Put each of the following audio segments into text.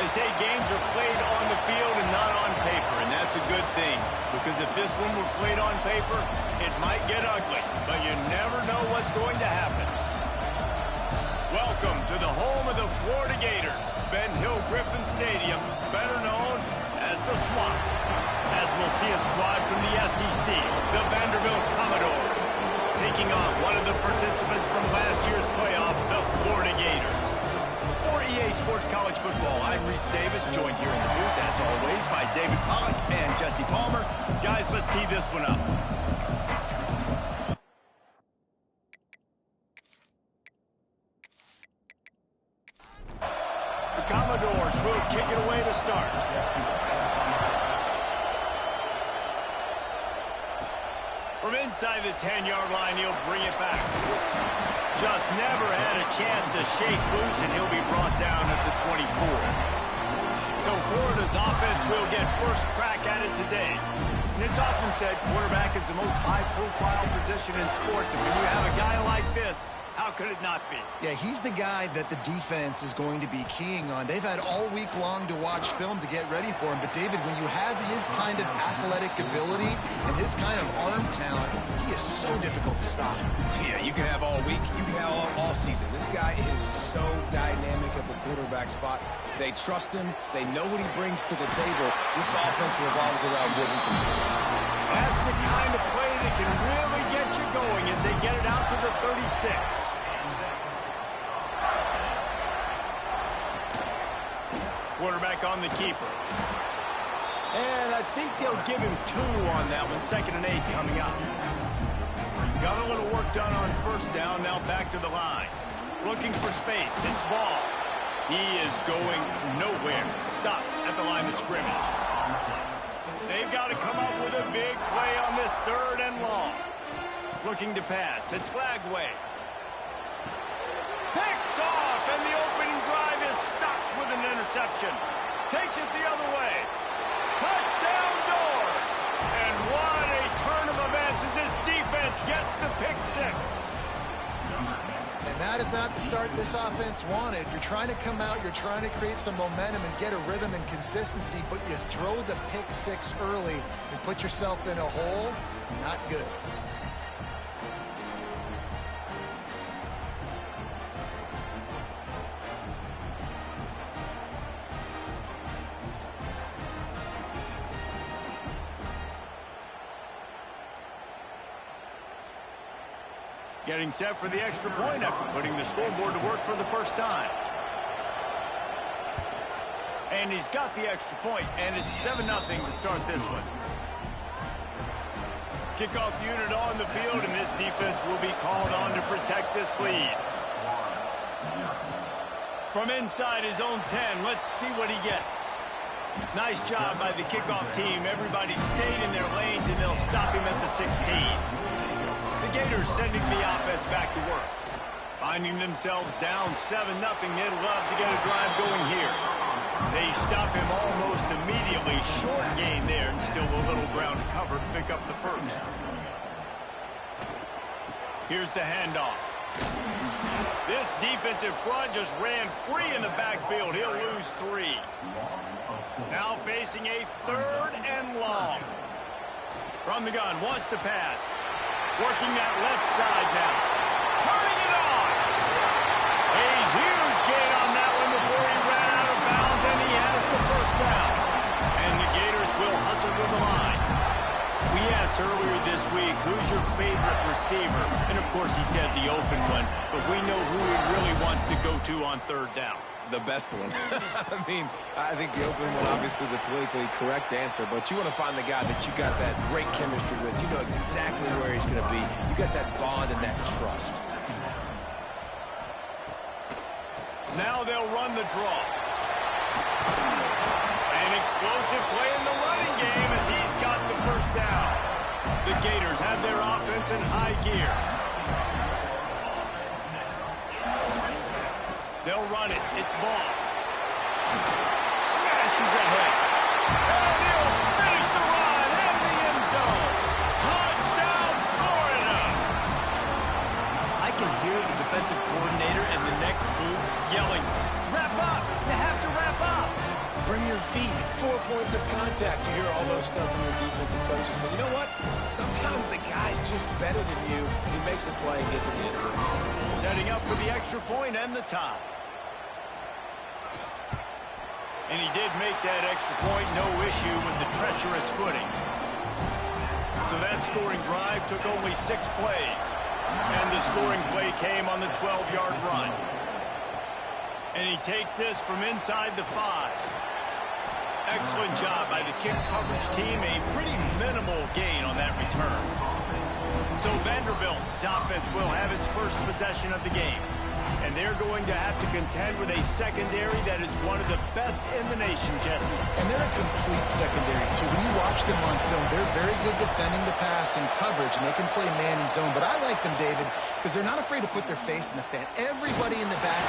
They say games are played on the field and not on paper, and that's a good thing. Because if this one were played on paper, it might get ugly, but you never know what's going to happen. Welcome to the home of the Florida Gators, Ben Hill Griffin Stadium, better known as the Swamp. As we'll see a squad from the SEC, the Vanderbilt Commodores, taking on one of the participants from last year's playoff, the Florida Gators. For EA Sports College Football, I'm Reese Davis, joined here in the booth, as always, by David Pollack and Jesse Palmer. Guys, let's tee this one up. The Commodores will kick it away to start. From inside the 10-yard line, he'll bring it back. Just never had a chance to shake loose, and he'll be brought down at the 24. So Florida's offense will get first crack at it today. And it's often said quarterback is the most high-profile position in sports, and when you have a guy like this, how could it not be? Yeah, he's the guy that the defense is going to be keying on. They've had all week long to watch film to get ready for him. But, David, when you have his kind of athletic ability and his kind of arm talent, he is so difficult to stop. Yeah, you can have all week. You can have all season. This guy is so dynamic at the quarterback spot. They trust him. They know what he brings to the table. This offense revolves around what he can do. That's the kind of play that can really get you going as they get it out to the 36. Quarterback on the keeper. And I think they'll give him 2 on that one. 2nd and 8 coming up. Got a little work done on first down. Now back to the line. Looking for space. It's ball. He is going nowhere. Stop at the line of scrimmage. They've got to come up with a big play on this 3rd and long. Looking to pass. It's Lagway. Picked off, and the opening drive is stopped with an interception. Takes it the other way. Touchdown Doors! And what a turn of events as this defense gets the pick 6. And that is not the start this offense wanted. You're trying to come out, you're trying to create some momentum and get a rhythm and consistency, but you throw the pick 6 early and put yourself in a hole. Not good. Getting set for the extra point after putting the scoreboard to work for the first time. And he's got the extra point, and it's 7-0 to start this one. Kickoff unit on the field, and this defense will be called on to protect this lead. From inside his own 10, let's see what he gets. Nice job by the kickoff team. Everybody stayed in their lanes, and they'll stop him at the 16. The Gators sending the offense back to work. Finding themselves down 7-0, they'd love to get a drive going here. They stop him almost immediately. Short gain there, and still a little ground to cover to pick up the first. Here's the handoff. This defensive front just ran free in the backfield. He'll lose 3. Now facing a 3rd and long. From the gun, wants to pass. Working that left side now. Turning it on. A huge gain on that one before he ran out of bounds, and he has the first down. And the Gators will hustle to the line. We asked earlier this week, who's your favorite receiver. And, of course, he said the open one. But we know who he really wants to go to on third down. The best one. I mean, I think the open one, obviously the politically correct answer, but you want to find the guy that you got that great chemistry with. You know exactly where he's going to be. You got that bond and that trust. Now they'll run the draw. An explosive play in the running game as he's got the first down. The Gators have their offense in high gear. They'll run it. It's ball. Smashes ahead. And he'll finish the run in the end zone. Touchdown, Florida. I can hear the defensive coordinator and the next booth yelling, "Wrap up! You have to wrap up!" Bring your feet. 4 points of contact. You hear all those stuff from your defensive coaches. But you know what? Sometimes the guy's just better than you. He makes a play and gets in the end zone. Setting up for the extra point and the tie. And he did make that extra point, no issue with the treacherous footing. So that scoring drive took only 6 plays. And the scoring play came on the 12-yard run. And he takes this from inside the 5. Excellent job by the kick coverage team. A pretty minimal gain on that return. So Vanderbilt's offense will have its first possession of the game. And they're going to have to contend with a secondary that is one of the best in the nation, Jesse. And they're a complete secondary, too. When you watch them on film, they're very good defending the pass and coverage, and they can play man and zone. But I like them, David, because they're not afraid to put their face in the fan. Everybody in the back.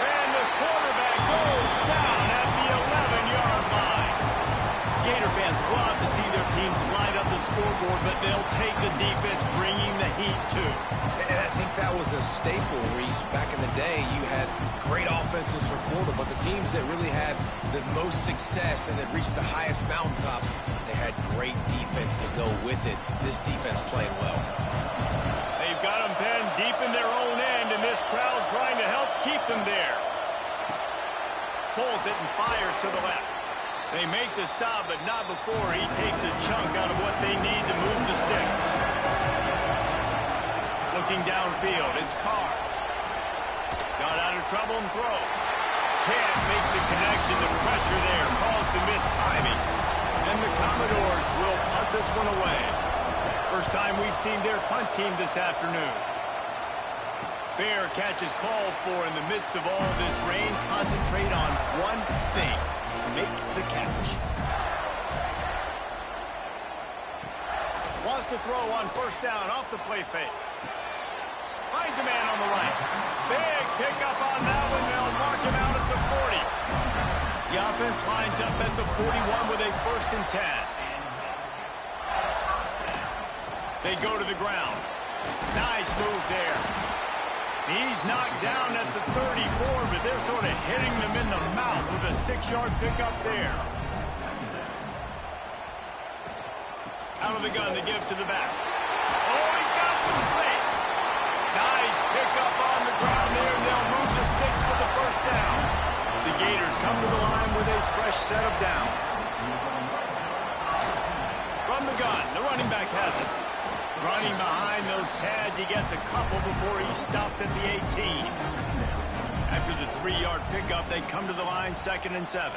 And the quarterback goes down at the 11-yard line. Gator fans love to see their teams light up the scoreboard, but they'll take the defense bringing the heat, too. And I think that was a staple, Reese. Back in the day, you had great offenses for Florida, but the teams that really had the most success and that reached the highest mountaintops, they had great defense to go with it. This defense played well. They've got them penned deep in their own end, and this crowd trying to help keep them there. Pulls it and fires to the left. They make the stop, but not before he takes a chunk out of what they need to move the sticks. Looking downfield, it's Carr. Got out of trouble and throws. Can't make the connection. The pressure there caused the missed timing. And the Commodores will punt this one away. First time we've seen their punt team this afternoon. Fair catch is called for in the midst of all this rain. Concentrate on one thing. Make the catch. Wants to throw on first down off the play fake. Finds a man on the right. Big pickup on that one. They'll mark him out at the 40. The offense lines up at the 41 with a 1st and 10. They go to the ground. Nice move there. He's knocked down at the 34, but they're sort of hitting them in the mouth with a 6-yard pickup there. Out of the gun to give to the back. Oh, he's got some space. Nice pickup on the ground there, and they'll move the sticks for the first down. The Gators come to the line with a fresh set of downs. From the gun, the running back has it. Running behind those pads, he gets a couple before he's stopped at the 18. After the 3-yard pickup, they come to the line 2nd and 7.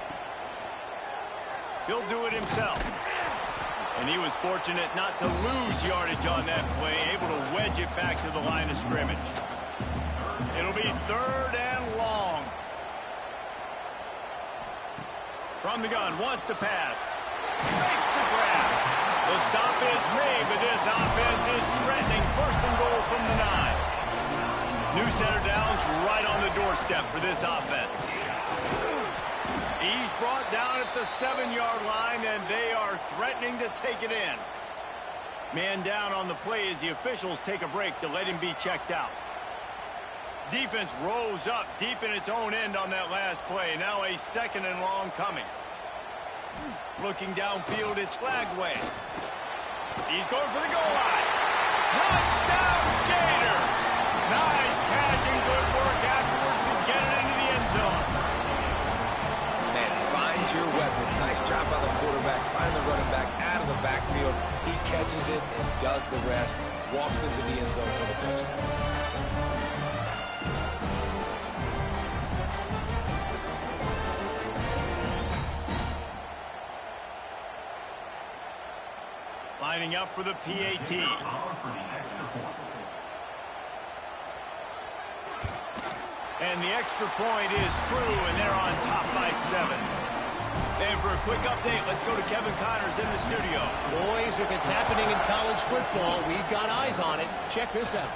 He'll do it himself. And he was fortunate not to lose yardage on that play, able to wedge it back to the line of scrimmage. It'll be 3rd and long. From the gun, wants to pass. Makes the grab. The stop is made, but this offense is threatening 1st and goal from the 9. New center downs right on the doorstep for this offense. He's brought down at the 7-yard line, and they are threatening to take it in. Man down on the play as the officials take a break to let him be checked out. Defense rose up deep in its own end on that last play. Now a 2nd and long coming. Looking downfield, it's Flagway. He's going for the goal line. Touchdown, Gator! Nice catch and good work afterwards to get it into the end zone. And find your weapon. happens. Nice job by the quarterback, finding the running back out of the backfield. He catches it and does the rest. Walks into the end zone for the touchdown. Lining up for the PAT. And the extra point is true, and they're on top by 7. And for a quick update, let's go to Kevin Connors in the studio. Boys, if it's happening in college football, we've got eyes on it. Check this out.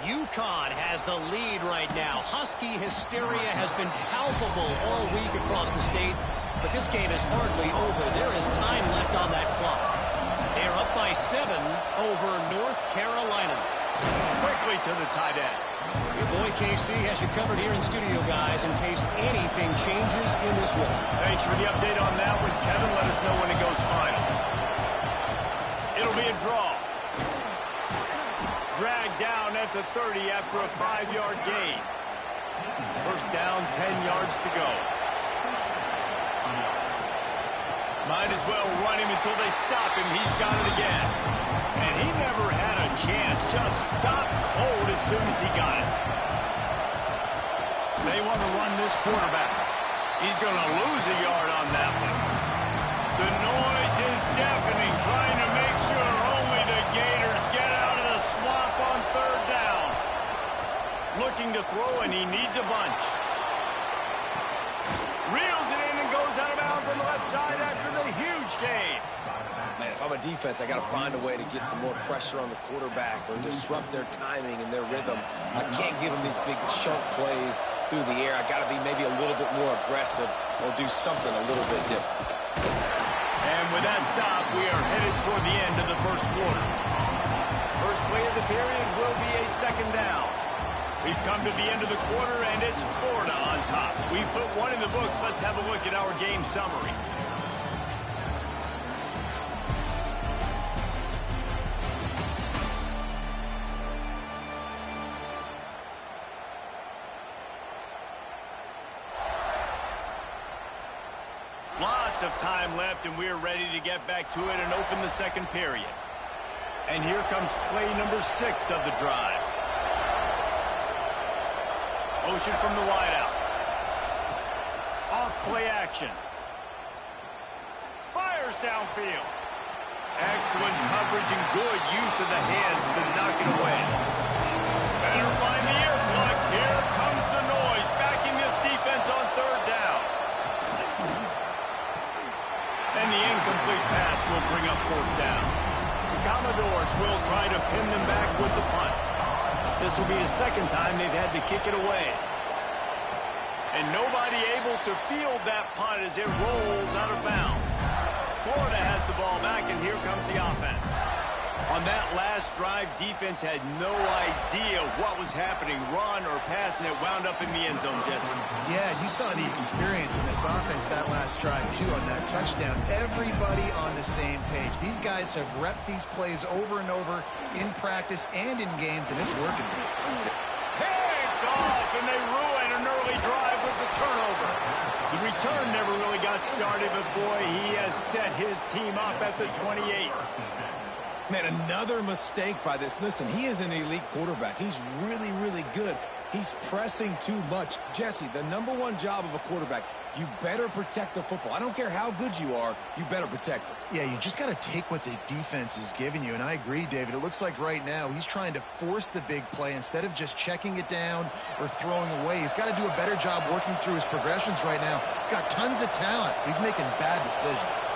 UConn has the lead right now. Husky hysteria has been palpable all week across the state, but this game is hardly over. There is time left on that clock. They're up by 7 over North Carolina. Quickly to the tight end. Your boy KC has you covered here in studio, guys, in case anything changes in this one. Thanks for the update on that one, Kevin. Let us know when it goes final. It'll be a draw. Dragged down at the 30 after a 5-yard gain. First down, 10 yards to go. Might as well run him until they stop him. He's got it again. And he never had a chance. Just stopped cold as soon as he got it. They want to run this quarterback. He's going to lose a yard on that one. The noise is deafening, trying to make sure only the Gators get out of the swamp on 3rd down. Looking to throw, and he needs a bunch. Reels it in and goes out of bounds on the left side after the huge gain. Man, if I'm a defense, I got to find a way to get some more pressure on the quarterback or disrupt their timing and their rhythm. I can't give them these big chunk plays through the air. I got to be maybe a little bit more aggressive or do something a little bit different. And with that stop, we are headed toward the end of the first quarter. First play of the period will be a 2nd down. We've come to the end of the quarter, and it's Florida on top. We've put one in the books. Let's have a look at our game summary. Lots of time left, and we're ready to get back to it and open the 2nd period. And here comes play number 6 of the drive. Motion from the wideout. Off play action. Fires downfield. Excellent coverage and good use of the hands to knock it away. Better find the earplugs. Here comes the noise. Backing this defense on 3rd down. And the incomplete pass will bring up 4th down. The Commodores will try to pin them back with the punt. This will be the 2nd time they've had to kick it away. And nobody able to field that punt as it rolls out of bounds. Florida has the ball back, and here comes the offense. On that last drive, defense had no idea what was happening, run or pass, and it wound up in the end zone, Jesse. Yeah, you saw the experience in this offense that last drive, too, on that touchdown. Everybody on the same page. These guys have repped these plays over and over in practice and in games, and it's working. Picked off, and they ruin an early drive with the turnover. The return never really got started, but boy, he has set his team up at the 28. Man, another mistake by this. Listen, he is an elite quarterback. He's really, really good. He's pressing too much. Jesse, the #1 job of a quarterback, you better protect the football. I don't care how good you are, you better protect it. Yeah, you just got to take what the defense is giving you, and I agree, David. It looks like right now he's trying to force the big play instead of just checking it down or throwing away. He's got to do a better job working through his progressions right now. He's got tons of talent. He's making bad decisions.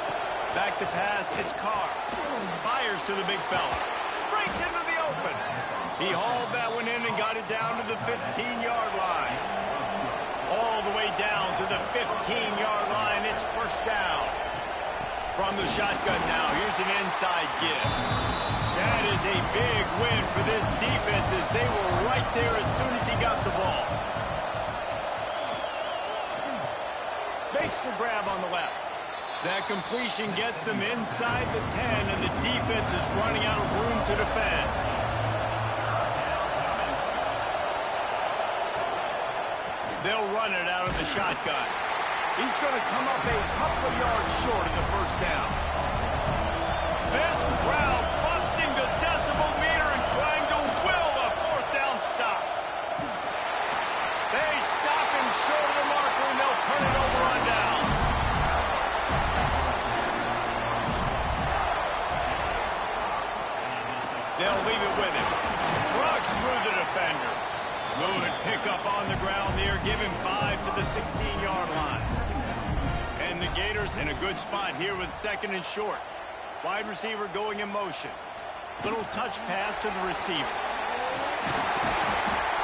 Back to pass, it's Carr. Fires to the big fella. Breaks into the open. He hauled that one in and got it down to the 15-yard line. All the way down to the 15-yard line. It's 1st down. From the shotgun now, here's an inside give. That is a big win for this defense as they were right there as soon as he got the ball. Makes the grab on the left. That completion gets them inside the 10, and the defense is running out of room to defend. They'll run it out of the shotgun. He's going to come up a couple of yards short of the first down. This crowd busting the decibel meter and trying to will a fourth down stop. They stop him short of the marker, and they'll turn it over on downs. They'll leave it with him. Trucks through the defender. Good pickup on the ground there. Give him 5 to the 16-yard line. And the Gators in a good spot here with second and short. Wide receiver going in motion. Little touch pass to the receiver.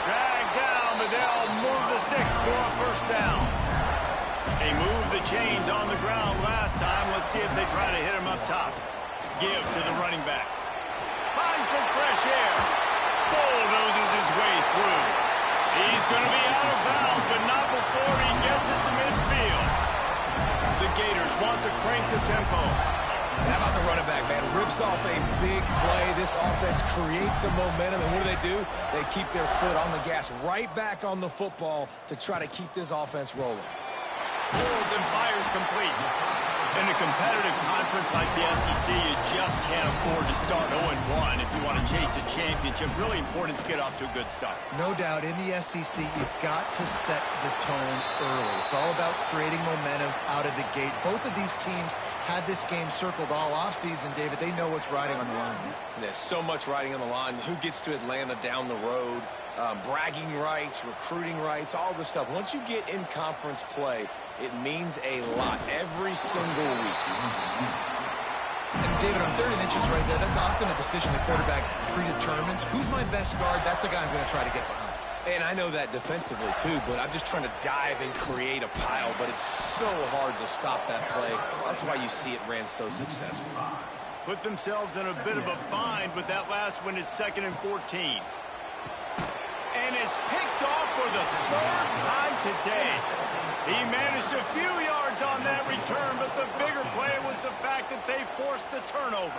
Drag down, but they'll move the sticks for a first down. They moved the chains on the ground last time. Let's see if they try to hit him up top. Give to the running back. Find some fresh air. Bulldozes his way through. He's going to be out of bounds, but not before he gets it to midfield. The Gators want to crank the tempo. How about the running back, man? Rips off a big play. This offense creates some momentum, and what do? They keep their foot on the gas, right back on the football to try to keep this offense rolling. Pulls and fires complete. In a competitive conference like the SEC, you just can't afford to start 0-1 if you want to chase a championship. Really important to get off to a good start. No doubt, in the SEC, you've got to set the tone early. It's all about creating momentum out of the gate. Both of these teams had this game circled all offseason, David. They know what's riding on the line. There's so much riding on the line. Who gets to Atlanta down the road? Bragging rights, recruiting rights, all this stuff. Once you get in conference play, it means a lot every single week. And David, on 3rd and inches right there, that's often a decision the quarterback predetermines. Who's my best guard? That's the guy I'm going to try to get behind. And I know that defensively too, but I'm just trying to dive and create a pile, but it's so hard to stop that play. That's why you see it ran so successful. Put themselves in a bit of a bind, but that last one is 2nd and 14. And it's picked off for the 3rd time today. He managed a few yards on that return, but the bigger play was the fact that they forced the turnover.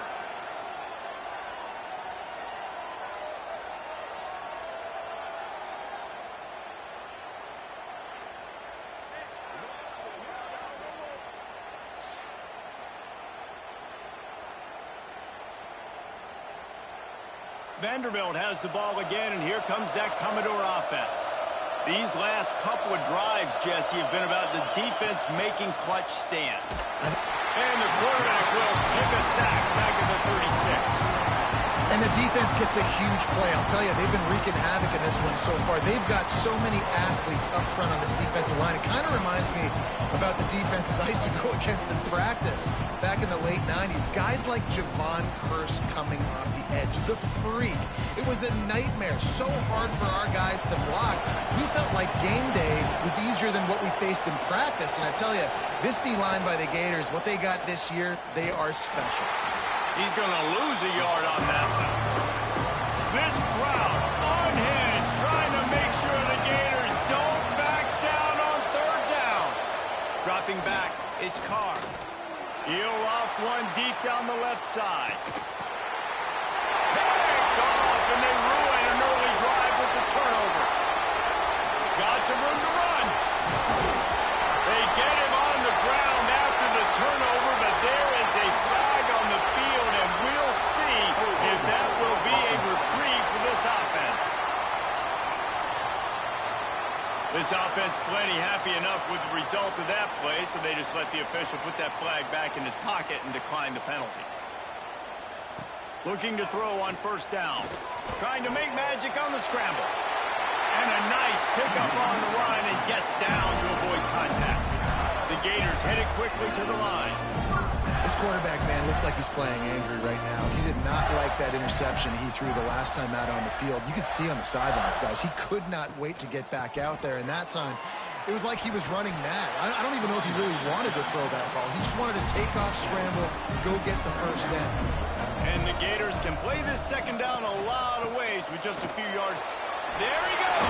Vanderbilt has the ball again, and here comes that Commodore offense. These last couple of drives, Jesse, have been about the defense making clutch stand. And the quarterback will take a sack back at the 36. And the defense gets a huge play. I'll tell you, they've been wreaking havoc in this one so far. They've got so many athletes up front on this defensive line. It kind of reminds me about the defenses I used to go against in practice back in the late 90s. Guys like Javon Curse coming off the edge, the freak. It was a nightmare. So hard for our guys to block. We felt like game day was easier than what we faced in practice. And I tell you, this D-line by the Gators, what they got this year, they are special. He's going to lose a yard on that one. This crowd unhinged, trying to make sure the Gators don't back down on 3rd down. Dropping back, it's Carr. He'll off one deep down the left side. Picked off, and they ruin an early drive with the turnover. Got some room to run. They get him on the ground after the turnover, but there is a flag on the field, and we'll see if that will be a reprieve for this offense. This offense plenty happy enough with the result of that play, so they just let the official put that flag back in his pocket and decline the penalty. Looking to throw on 1st down. Trying to make magic on the scramble. And a nice pickup on the line and gets down to avoid contact. The Gators headed quickly to the line. This quarterback, man, looks like he's playing angry right now. He did not like that interception he threw the last time out on the field. You could see on the sidelines, guys. He could not wait to get back out there, and that time it was like he was running mad. I don't even know if he really wanted to throw that ball. He just wanted to take off, scramble, go get the 1st down. And the Gators can play this 2nd down a lot of ways with just a few yards. There he goes.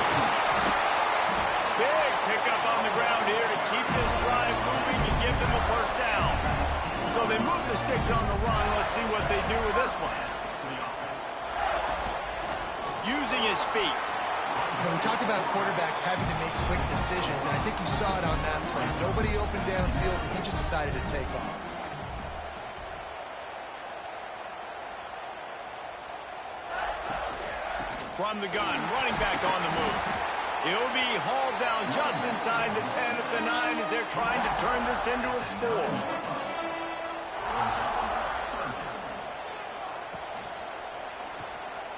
Big pickup on the ground here to keep this drive moving and give them a 1st down. So they move the sticks on the run. Let's see what they do with this one. Using his feet. We talked about quarterbacks having to make quick decisions, and I think you saw it on that play. Nobody opened downfield, and he just decided to take off. From the gun, running back on the move. He'll be hauled down just inside the 10 at the 9 as they're trying to turn this into a score.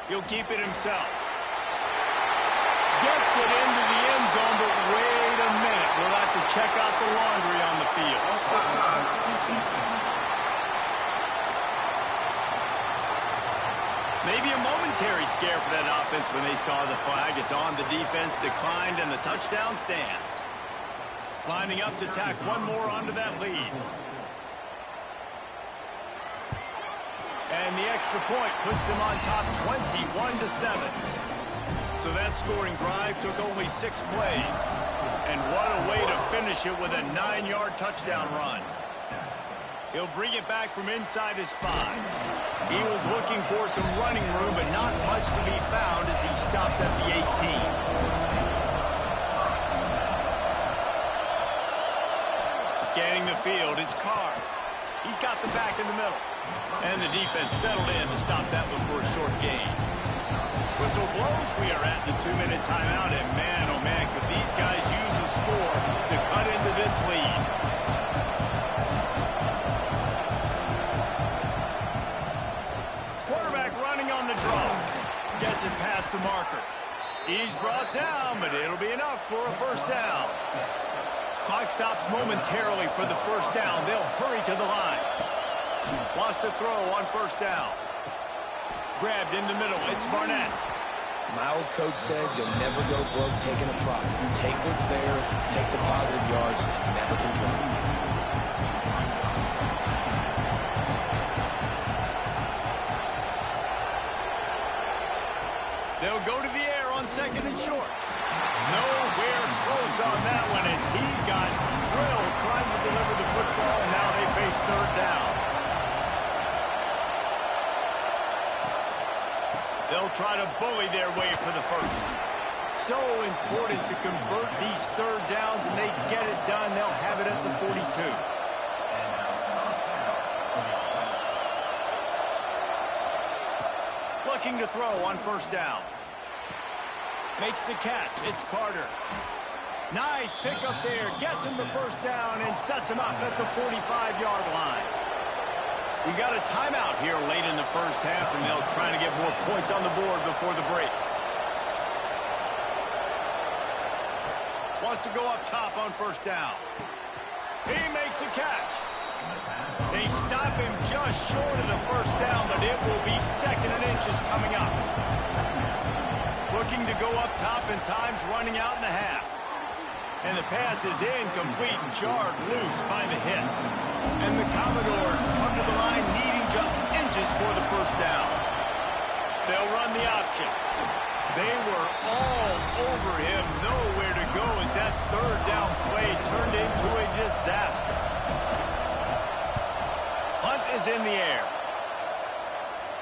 He'll keep it himself. Gets it into the end zone, but wait a minute. We'll have to check out the laundry on the field. Maybe a momentary scare for that offense when they saw the flag. It's on. The defense declined, and the touchdown stands. Lining up to tack one more onto that lead. And the extra point puts them on top 21-7. So that scoring drive took only 6 plays. And what a way to finish it with a 9-yard touchdown run. He'll bring it back from inside his 5. He was looking for some running room, but not much to be found as he stopped at the 18. Scanning the field, it's Carr. He's got the back in the middle. And the defense settled in to stop that one for a short gain. Whistle blows, we are at the 2-minute timeout, and man, oh man, could these guys use a score to cut into this lead. Quarterback running on the draw. Gets it past the marker. He's brought down, but it'll be enough for a first down. Clock stops momentarily for the first down. They'll hurry to the line. Wants to throw on first down. Grabbed in the middle. It's Barnett. My old coach said you'll never go broke taking a profit. Take what's there, take the positive yards, and never complain. They'll go to the air on second and short. Nowhere close on that one as he got drilled trying to deliver the football, and now they face third down. They'll try to bully their way for the first. So important to convert these third downs, and they get it done. They'll have it at the 42. Looking to throw on first down. Makes the catch. It's Carter. Nice pickup there. Gets him the first down and sets him up at the 45-yard line. We got a timeout here late in the first half, and they'll try to get more points on the board before the break. Wants to go up top on first down. He makes the catch. They stop him just short of the first down, but it will be second and inches coming up. Looking to go up top, and time's running out in the half. And the pass is incomplete, jarred loose by the hit. And the Commodores come to the line needing just inches for the first down. They'll run the option. They were all over him, nowhere to go as that third down play turned into a disaster. Punt is in the air.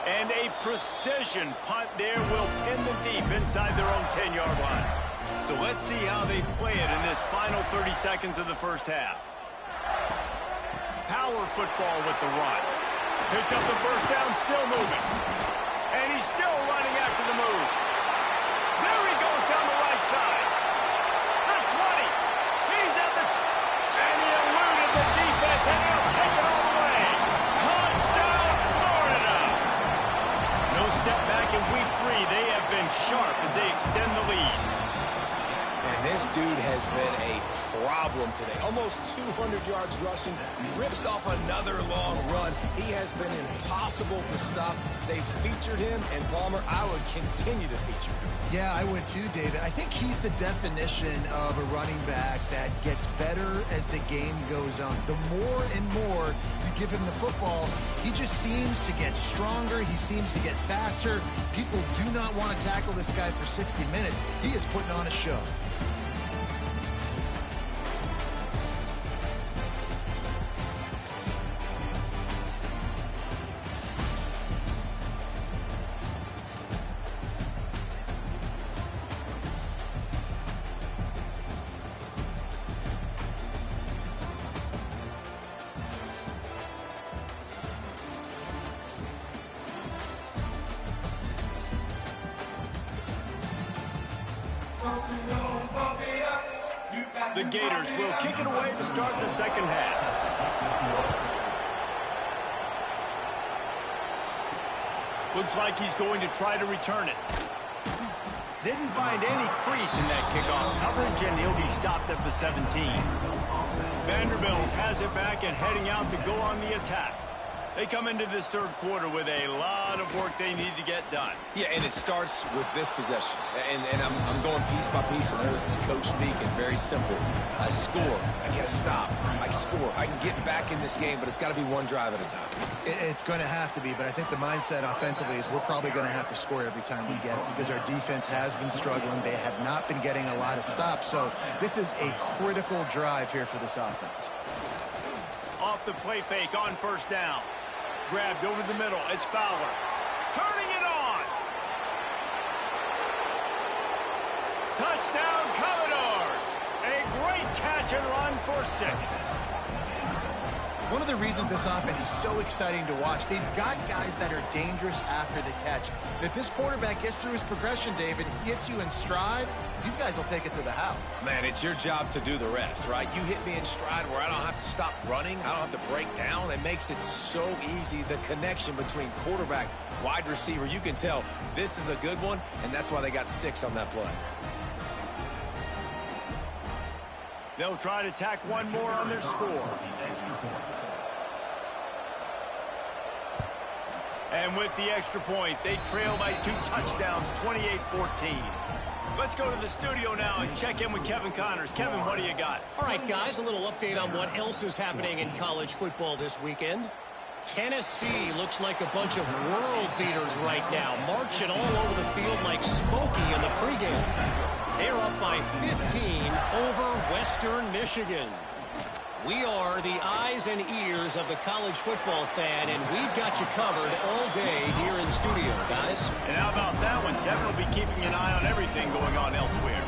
And a precision punt there will pin them deep inside their own 10-yard line. So let's see how they play it in this final 30 seconds of the first half. Power football with the run. Picks up the first down, still moving. And he's still running after the move. There he goes down the right side. The 20. He's at the... and he eluded the defense, and he'll take it all the way. Touchdown, Florida. No step back in week 3. They have been sharp as they extend the lead. And this dude has been a problem today. Almost 200 yards rushing. Rips off another long run. He has been impossible to stop. They featured him, and Palmer, I would continue to feature him. Yeah, I would too, David. I think he's the definition of a running back that gets better as the game goes on. The more and more you give him the football, he just seems to get stronger. He seems to get faster. People do not want to tackle this guy for 60 minutes. He is putting on a show. The Gators will kick it away to start the second half. Looks like he's going to try to return it. Didn't find any crease in that kickoff coverage, and he'll be stopped at the 17. Vanderbilt has it back and heading out to go on the attack. They come into this third quarter with a lot of work they need to get done. Yeah, and it starts with this possession. And I'm going piece by piece. I know this is coach speak and very simple. I score. I get a stop. I score. I can get back in this game, but it's got to be one drive at a time. It's going to have to be, but I think the mindset offensively is we're probably going to have to score every time we get it because our defense has been struggling. They have not been getting a lot of stops. So this is a critical drive here for this offense. Off the play fake on first down. Grabbed over the middle. It's Fowler. Turning it on. Touchdown, Commodores. A great catch and run for 6. One of the reasons this offense is so exciting to watch, they've got guys that are dangerous after the catch. And if this quarterback gets through his progression, David, hits you in stride, these guys will take it to the house. Man, it's your job to do the rest, right? You hit me in stride where I don't have to stop running. I don't have to break down. It makes it so easy, the connection between quarterback, wide receiver. You can tell this is a good one, and that's why they got 6 on that play. They'll try to tack one more on their score. And with the extra point, they trail by 2 touchdowns, 28-14. Let's go to the studio now and check in with Kevin Connors. Kevin, what do you got? All right, guys, a little update on what else is happening in college football this weekend. Tennessee looks like a bunch of world beaters right now, marching all over the field like Smokey in the pregame. They're up by 15 over Western Michigan. We are the eyes and ears of the college football fan, and we've got you covered all day here in studio, guys. And how about that one? Kevin will be keeping an eye on everything going on elsewhere.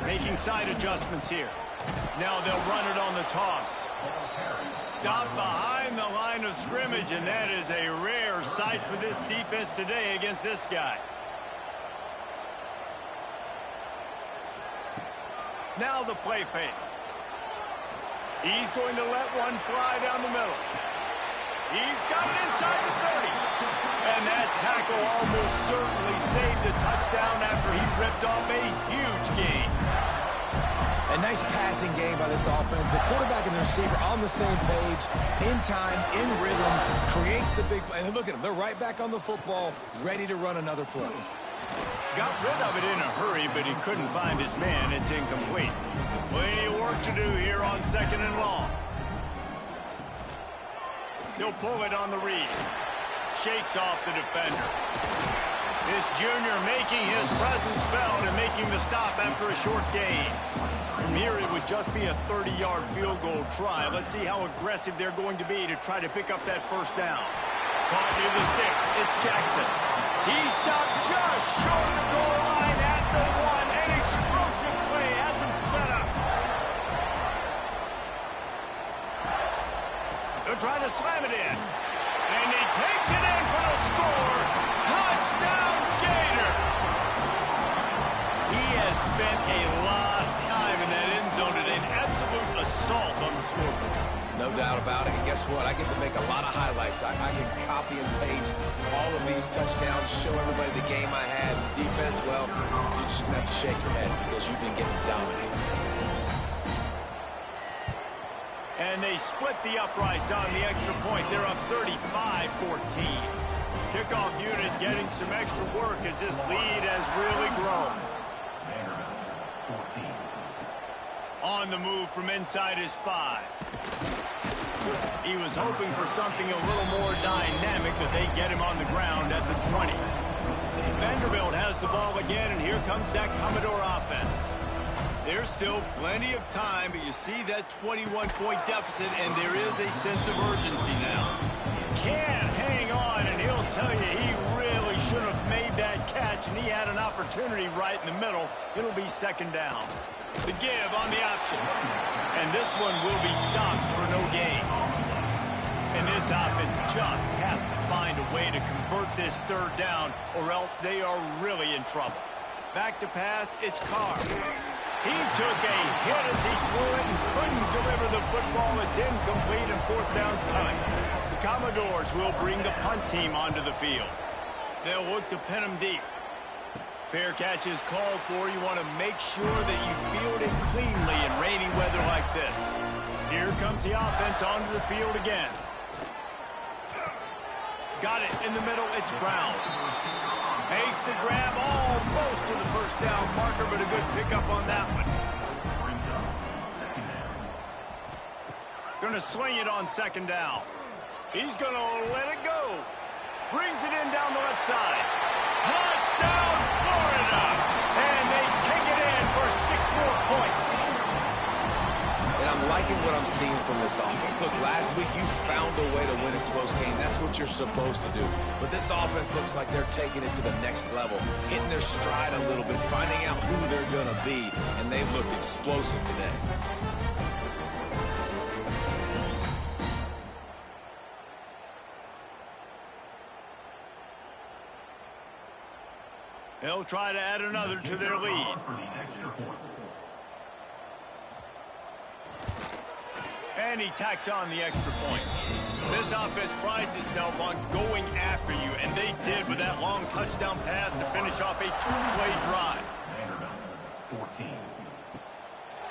Making side adjustments here. Now they'll run it on the toss. Stop behind the line of scrimmage, and that is a rare sight for this defense today against this guy. Now the play fake. He's going to let one fly down the middle. He's got it inside the 30. And that tackle almost certainly saved the touchdown after he ripped off a huge gain. A nice passing game by this offense. The quarterback and the receiver on the same page, in time, in rhythm, creates the big play. And look at them. They're right back on the football, ready to run another play. Got rid of it in a hurry, but he couldn't find his man. It's incomplete. Plenty of work to do here on 2nd and long. He'll pull it on the read. Shakes off the defender. This junior making his presence felt and making the stop after a short gain. From here, it would just be a 30-yard field goal try. Let's see how aggressive they're going to be to try to pick up that first down. Caught near the sticks. It's Jackson. He stopped just short of the goal line at the 1. An explosive play has him set up. They're trying to slam it in. And he takes it in for the score. Touchdown, Gator. He has spent a lot of time in that end zone and an absolute assault on the scoreboard. No doubt about it. And guess what? I get to make a lot of highlights. I can copy and paste all of these touchdowns, show everybody the game I had. The defense, well, you're just going to have to shake your head because you've been getting dominated. And they split the uprights on the extra point. They're up 35-14. Kickoff unit getting some extra work as this lead has really grown. On the move from inside his 5. He was hoping for something a little more dynamic, but they get him on the ground at the 20. Vanderbilt has the ball again, and here comes that Commodore offense. There's still plenty of time, but you see that 21-point deficit, and there is a sense of urgency now. Can't hang on, and he'll tell you he really should have made that catch, and he had an opportunity right in the middle. It'll be 2nd down. The give on the option. And this one will be stopped for no gain. And this offense just has to find a way to convert this 3rd down, or else they are really in trouble. Back to pass, it's Carr. He took a hit as he threw it and couldn't deliver the football. It's incomplete and fourth down's coming. The Commodores will bring the punt team onto the field. They'll look to pin them deep. Fair catch is called for. You want to make sure that you field it cleanly in rainy weather like this. Here comes the offense onto the field again. Got it in the middle. It's Brown. Makes the grab almost to the first down marker, but a good pickup on that one. Going to sling it on second down. He's going to let it go. Brings it in down the left side. Touchdown, Florida! And they take it in for 6 more points. And I'm liking what I'm seeing from this offense. Look, last week you found a way to win a close game. That's what you're supposed to do. But this offense looks like they're taking it to the next level, hitting their stride a little bit, finding out who they're going to be, and they've looked explosive today. They'll try to add another to their lead. And he tacks on the extra point. This offense prides itself on going after you, and they did with that long touchdown pass to finish off a 2-play drive.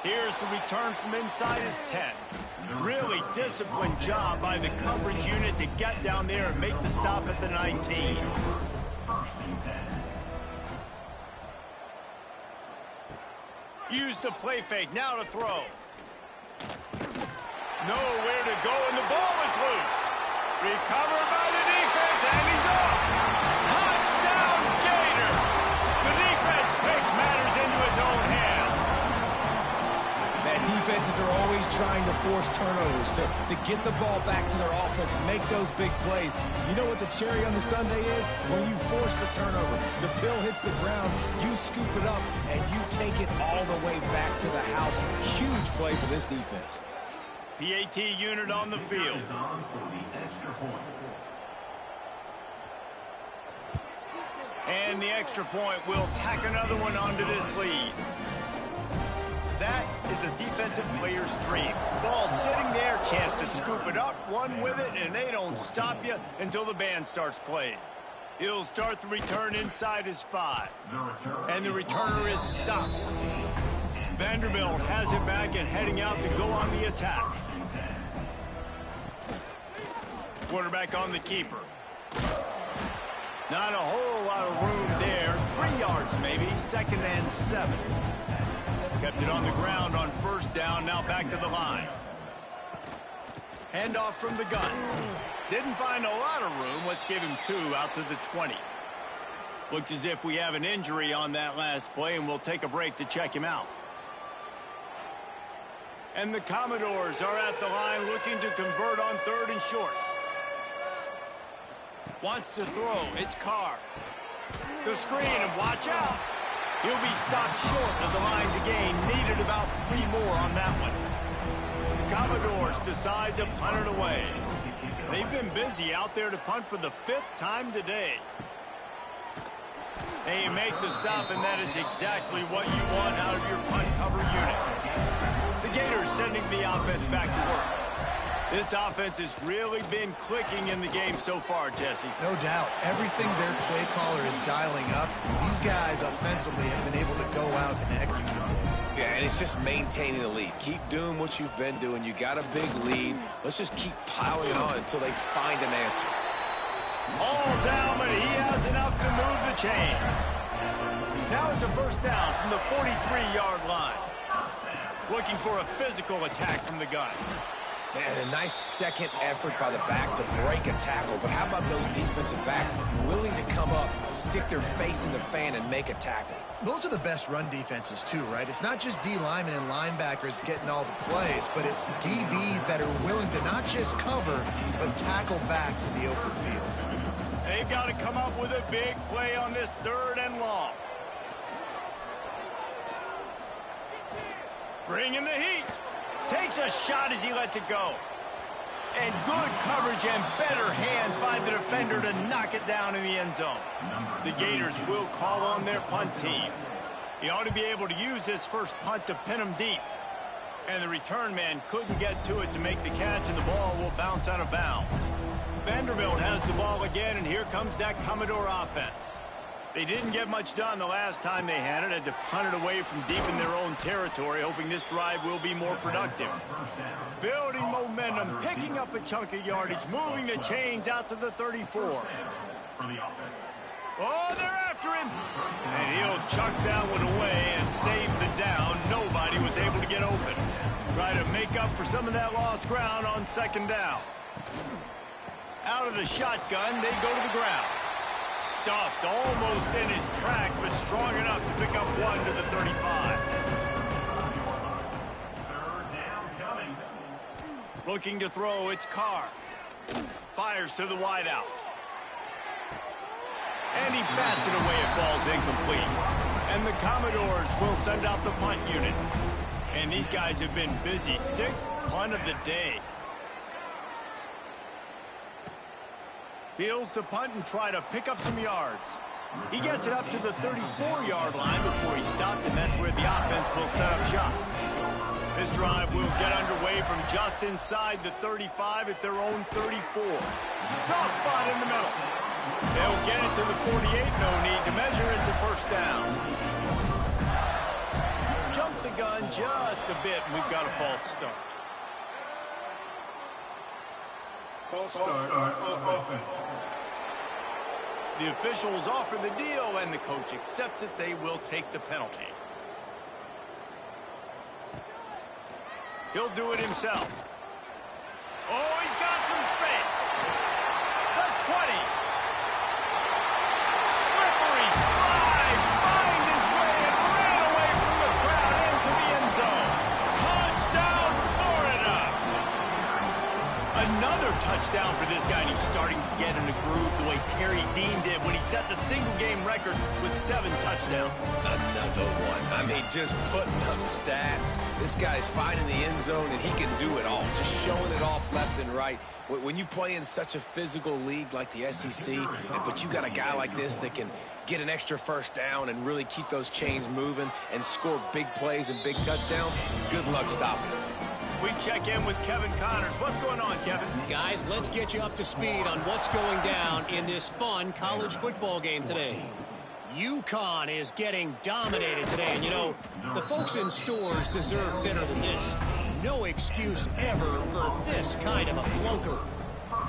Here's the return from inside his 10. Really disciplined job by the coverage unit to get down there and make the stop at the 19. Use the play fake, now to throw. Nowhere to go, and the ball is loose. Recovered by the defense, and he's off. Touchdown, Gator. The defense takes matters into its own hands. Man, defenses are always trying to force turnovers, to get the ball back to their offense, make those big plays. You know what the cherry on the sundae is? When you force the turnover, the pill hits the ground, you scoop it up, and you take it all the way back to the house. Huge play for this defense. PAT unit on the field. And the extra point will tack another one onto this lead. That is a defensive player's dream. Ball sitting there, chance to scoop it up, run with it, and they don't stop you until the band starts playing. He'll start the return inside his 5. And the returner is stopped. Vanderbilt has it back and heading out to go on the attack. Quarterback on the keeper. Not a whole lot of room there. 3 yards maybe, 2nd and 7. Kept it on the ground on first down, now back to the line. Handoff from the gun. Didn't find a lot of room. Let's give him 2 out to the 20. Looks as if we have an injury on that last play, and we'll take a break to check him out. And the Commodores are at the line looking to convert on 3rd and short. Wants to throw. It's Carr. The screen, and watch out. He'll be stopped short of the line to gain. Needed about 3 more on that one. The Commodores decide to punt it away. They've been busy out there to punt for the 5th time today. They make the stop, and that is exactly what you want out of your punt cover unit. The Gators sending the offense back to work. This offense has really been clicking in the game so far, Jesse. No doubt. Everything their play caller is dialing up, these guys offensively have been able to go out and execute. Yeah, and it's just maintaining the lead. Keep doing what you've been doing. You got a big lead. Let's just keep piling it on until they find an answer. All down, but he has enough to move the chains. Now it's a first down from the 43-yard line. Looking for a physical attack from the gun. Man, a nice second effort by the back to break a tackle. But how about those defensive backs willing to come up, stick their face in the fan, and make a tackle? Those are the best run defenses, too, right? It's not just D linemen and linebackers getting all the plays, but it's DBs that are willing to not just cover, but tackle backs in the open field. They've got to come up with a big play on this 3rd and long. Bringing the heat. Takes a shot as he lets it go. And good coverage and better hands by the defender to knock it down in the end zone. The Gators will call on their punt team. He ought to be able to use this first punt to pin him deep. And the return man couldn't get to it to make the catch, and the ball will bounce out of bounds. Vanderbilt has the ball again, and here comes that Commodore offense. They didn't get much done the last time they had it. Had to punt it away from deep in their own territory, hoping this drive will be more productive. Building momentum, picking up a chunk of yardage, moving the chains out to the 34. Oh, they're after him. And he'll chuck that one away and save the down. Nobody was able to get open. Try to make up for some of that lost ground on second down. Out of the shotgun, they go to the ground. Stuffed almost in his tracks, but strong enough to pick up one to the 35. Looking to throw, it's Carr. Fires to the wideout. And he bats it away. It falls incomplete. And the Commodores will send out the punt unit. And these guys have been busy. 6th punt of the day. Fields to punt and try to pick up some yards. He gets it up to the 34-yard line before he stopped, and that's where the offense will set up shop. This drive will get underway from just inside the 35 at their own 34. Soft spot in the middle. They'll get it to the 48. No need to measure. It's a first down. Jump the gun just a bit, and we've got a false start. False start offense. The officials offer the deal, and the coach accepts it. They will take the penalty. He'll do it himself. Oh, he's got some space. The 20. Slippery slide. Find his way and ran away from the crowd into the end zone. Touchdown, Florida. Another touchdown for this guy, and he's starting to get in a groove the way Terry Dean did when he set the single-game record with 7 touchdowns. Another one. I mean, just putting up stats. This guy's finding the end zone, and he can do it all. Just showing it off left and right. When you play in such a physical league like the SEC, but you got a guy like this that can get an extra first down and really keep those chains moving and score big plays and big touchdowns, good luck stopping him. We check in with Kevin Connors. What's going on, Kevin? Guys, let's get you up to speed on what's going down in this fun college football game today. UConn is getting dominated today, and you know, the folks in stores deserve better than this. No excuse ever for this kind of a flunker.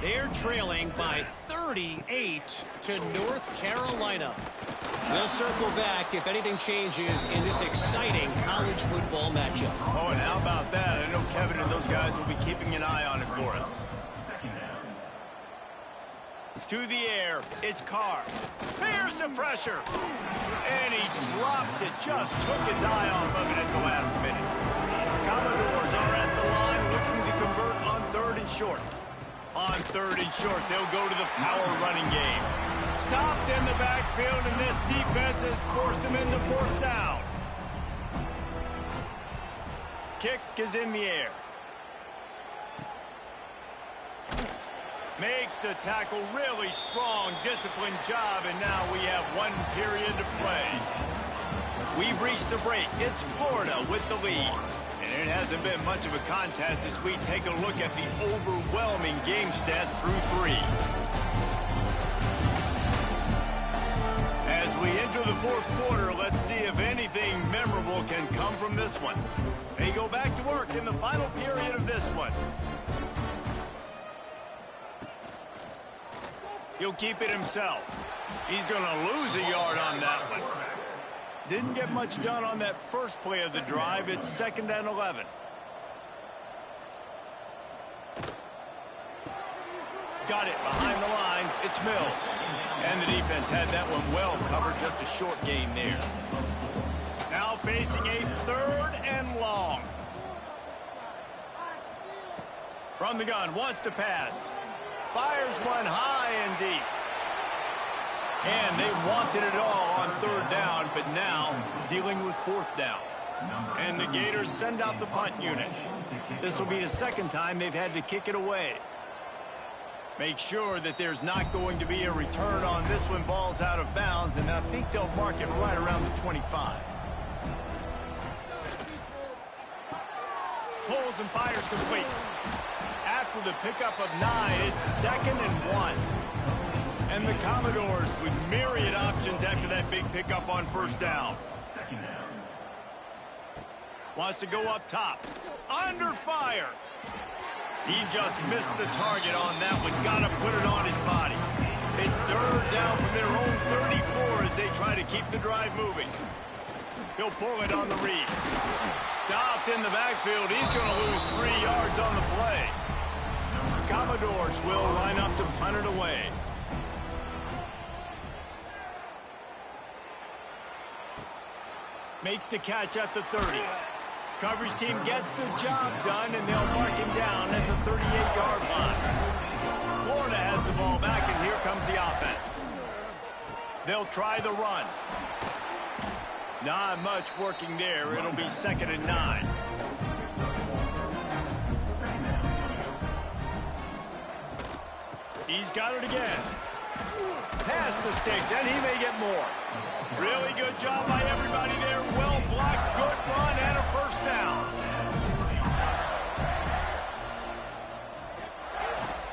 They're trailing by 38 to North Carolina. We'll circle back if anything changes in this exciting college football matchup. Oh, and how about that? I know Kevin and those guys will be keeping an eye on it for us. To the air, it's Carr. Here's the pressure. And he drops it. Just took his eye off of it at the last minute. Commodores are at the line looking to convert on 3rd and short. On 3rd and short, they'll go to the power running game. Stopped in the backfield, and this defense has forced him into 4th down. Kick is in the air. Makes the tackle really strong, disciplined job, and now we have 1 period to play. We've reached the break. It's Florida with the lead. And it hasn't been much of a contest as we take a look at the overwhelming game stats through 3. As we enter the 4th quarter, let's see if anything memorable can come from this one. They go back to work in the final period of this one. He'll keep it himself. He's going to lose a yard on that one. Didn't get much done on that first play of the drive. It's 2nd and 11. Got it behind the line. It's Mills. And the defense had that one well covered. Just a short gain there. Now facing a 3rd and long. From the gun, wants to pass. Fires one high and deep. And they wanted it all on 3rd down, but now dealing with 4th down. And the Gators send out the punt unit. This will be the 2nd time they've had to kick it away. Make sure that there's not going to be a return on this one. Ball's out of bounds, and I think they'll mark it right around the 25. throws and fires complete. After the pickup of 9, it's 2nd and 1. And the Commodores with myriad options after that big pickup on first down. Wants to go up top. Under fire. He just missed the target on that one. Got to put it on his body. It's third down from their own 34 as they try to keep the drive moving. He'll pull it on the read. Stopped in the backfield. He's going to lose 3 yards on the play. Commodores will line up to punt it away. Makes the catch at the 30. Coverage team gets the job done, and they'll mark him down at the 38-yard line. Florida has the ball back, and here comes the offense. They'll try the run. Not much working there. It'll be 2nd and 9. He's got it again. Past the sticks, and he may get more. Really good job by everybody there. Well blocked, good run, and a first down.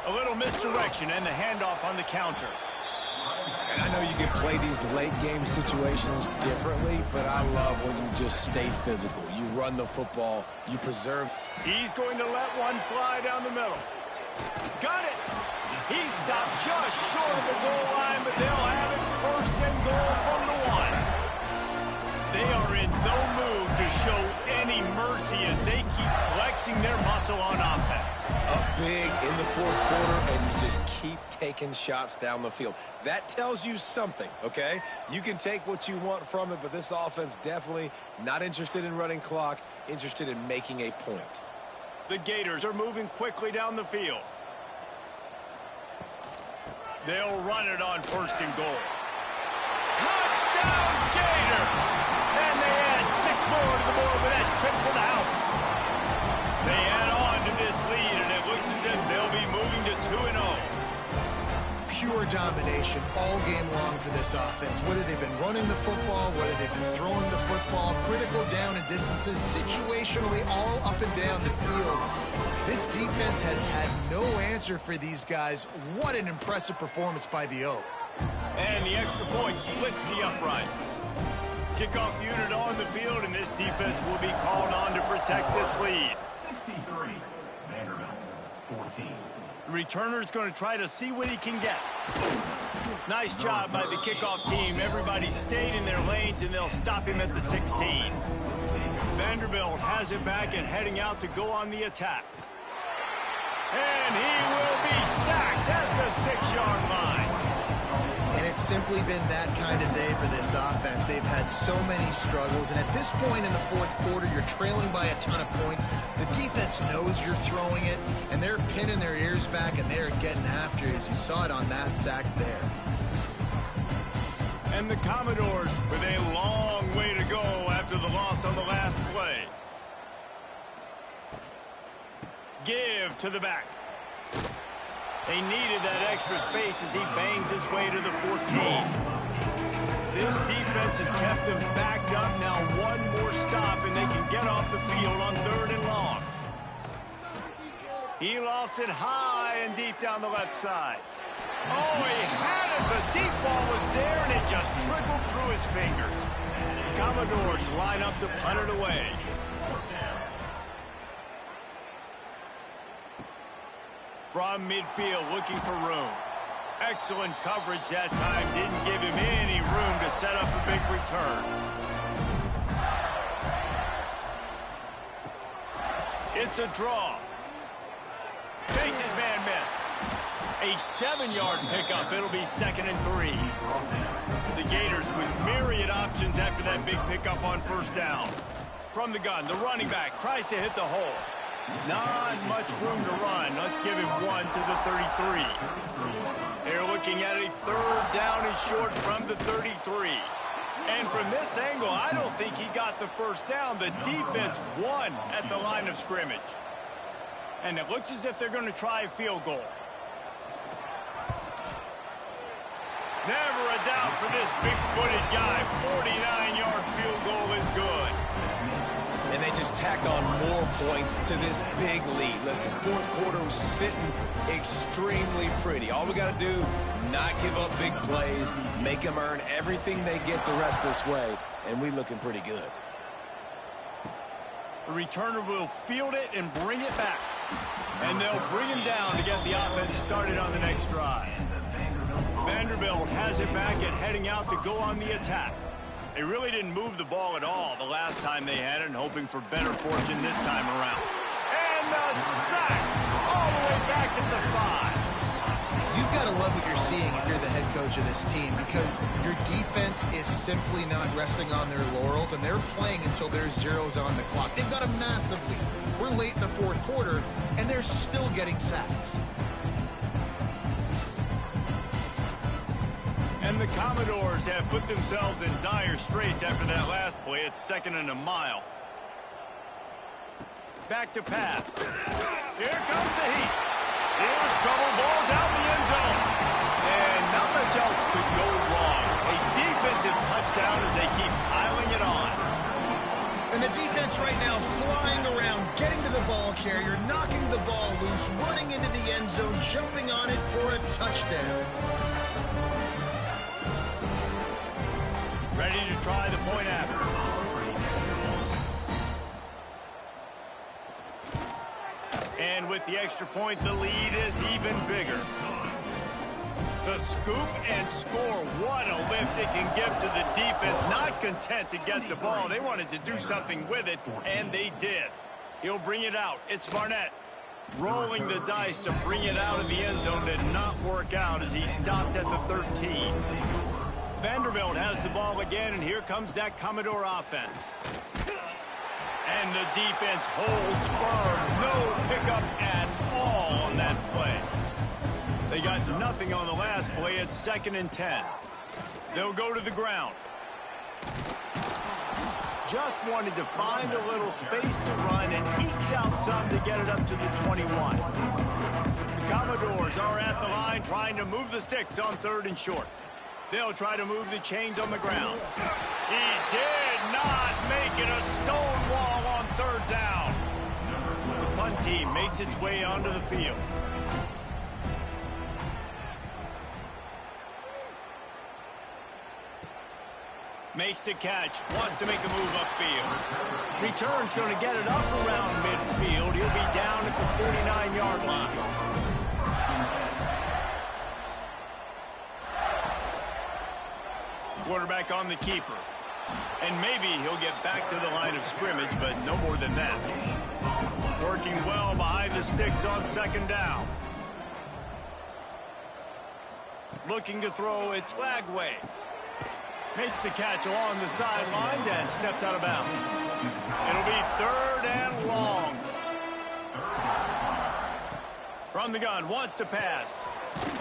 A little misdirection and the handoff on the counter. And I know you can play these late game situations differently, but I love when you just stay physical. You run the football, you preserve. He's going to let one fly down the middle. Got it. He stopped just short of the goal line, but they'll have it 1st and goal from the 1. They are in no mood to show any mercy as they keep flexing their muscle on offense. Up big in the 4th quarter, and you just keep taking shots down the field. That tells you something, okay? You can take what you want from it, but this offense definitely not interested in running clock, interested in making a point. The Gators are moving quickly down the field. They'll run it on 1st and goal. Touchdown, Gator! And they add 6 more to the board with that trip to the house. They add on to this lead, and it looks as if they'll be moving to 2-0. Pure domination all game long for this offense. Whether they've been running the football, whether they've been throwing the football, critical down and distances, situationally all up and down the field. This defense has had no answer for these guys. What an impressive performance by the O. And the extra point splits the uprights. Kickoff unit on the field, and this defense will be called on to protect this lead. 63, Vanderbilt, 14. The returner's going to try to see what he can get. Nice job by the kickoff team. Everybody stayed in their lanes, and they'll stop him at the 16. Vanderbilt has it back and heading out to go on the attack. And he will be sacked at the 6-yard line. And it's simply been that kind of day for this offense. They've had so many struggles, and at this point in the 4th quarter, you're trailing by a ton of points. The defense knows you're throwing it, and they're pinning their ears back, and they're getting after you, as you saw it on that sack there. And the Commodores with a long way to go after the loss on the last play. Give to the back. They needed that extra space as he bangs his way to the 14. This defense has kept them backed up. Now one more stop, and they can get off the field on 3rd and long. He lost it high and deep down the left side. Oh, he had it. The deep ball was there, and it just trickled through his fingers. The Commodores line up to punt it away. From midfield, looking for room. Excellent coverage that time. Didn't give him any room to set up a big return. It's a draw. Makes his man miss. A 7-yard pickup. It'll be 2nd and 3. The Gators with myriad options after that big pickup on 1st down. From the gun, the running back tries to hit the hole. Not much room to run. Let's give him 1 to the 33. They're looking at a 3rd down and short from the 33. And from this angle, I don't think he got the first down. The defense won at the line of scrimmage. And it looks as if they're going to try a field goal. Never a doubt for this big-footed guy. 49-yard field goal is good. And and they just tack on more points to this big lead. Listen, fourth quarter was sitting extremely pretty. All we got to do, not give up big plays, make them earn everything they get the rest this way, and we looking pretty good. The returner will field it and bring it back. And they'll bring him down to get the offense started on the next drive. Vanderbilt has it back and heading out to go on the attack. They really didn't move the ball at all the last time they had it, and hoping for better fortune this time around. And the sack all the way back at the 5. You've got to love what you're seeing if you're the head coach of this team, because your defense is simply not resting on their laurels, and they're playing until there's zeros on the clock. They've got a massive lead. We're late in the fourth quarter, and they're still getting sacks. And the Commodores have put themselves in dire straits after that last play. It's 2nd and a mile. Back to pass. Here comes the heat. Here's trouble. Ball's out in the end zone. And not much else could go wrong. A defensive touchdown as they keep piling it on. And the defense right now flying around, getting to the ball carrier, knocking the ball loose, running into the end zone, jumping on it for a touchdown. Ready to try the point after. And with the extra point, the lead is even bigger. The scoop and score. What a lift it can give to the defense. Not content to get the ball. They wanted to do something with it, and they did. He'll bring it out. It's Barnett. Rolling the dice to bring it out of the end zone did not work out as he stopped at the 13. Vanderbilt has the ball again, and here comes that Commodore offense. And the defense holds firm. No pickup at all on that play. They got nothing on the last play. It's 2nd and 10. They'll go to the ground. Just wanted to find a little space to run and ekes out some to get it up to the 21. The Commodores are at the line trying to move the sticks on 3rd and short. They'll try to move the chains on the ground. He did not make it a stone wall on 3rd down. The punt team makes its way onto the field. Makes the catch, wants to make a move upfield. Return's going to get it up around midfield. He'll be down at the 49-yard line. Quarterback on the keeper. And maybe he'll get back to the line of scrimmage, but no more than that. Working well behind the sticks on 2nd down. Looking to throw, it's Lagway. Makes the catch along the sidelines and steps out of bounds. It'll be 3rd and long. From the gun, wants to pass.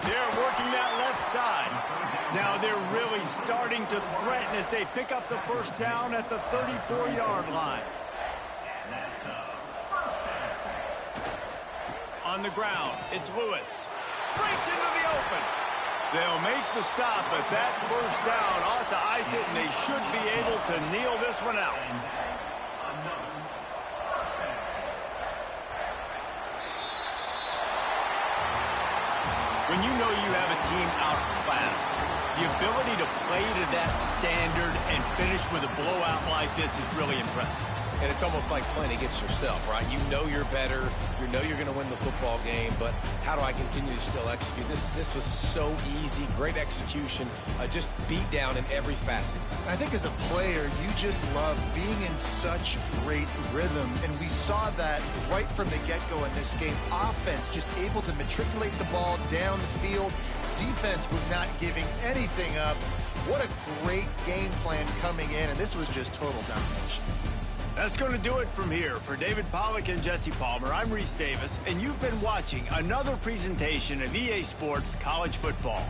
They're working that left side. Now they're really starting to threaten as they pick up the 1st down at the 34-yard line. On the ground, it's Lewis. Breaks into the open. They'll make the stop, but that 1st down ought to ice it, and they should be able to kneel this one out. When you know you have a team outclassed, the ability to play to that standard and finish with a blowout like this is really impressive. And it's almost like playing against yourself, right? You know you're better. You know you're going to win the football game, but how do I continue to still execute? This was so easy. Great execution. Just beat down in every facet. I think as a player, you just love being in such great rhythm, and we saw that right from the get-go in this game. Offense just able to matriculate the ball down the field. Defense was not giving anything up. What a great game plan coming in, and this was just total domination. That's going to do it from here. For David Pollack and Jesse Palmer, I'm Reese Davis, and you've been watching another presentation of EA Sports College Football.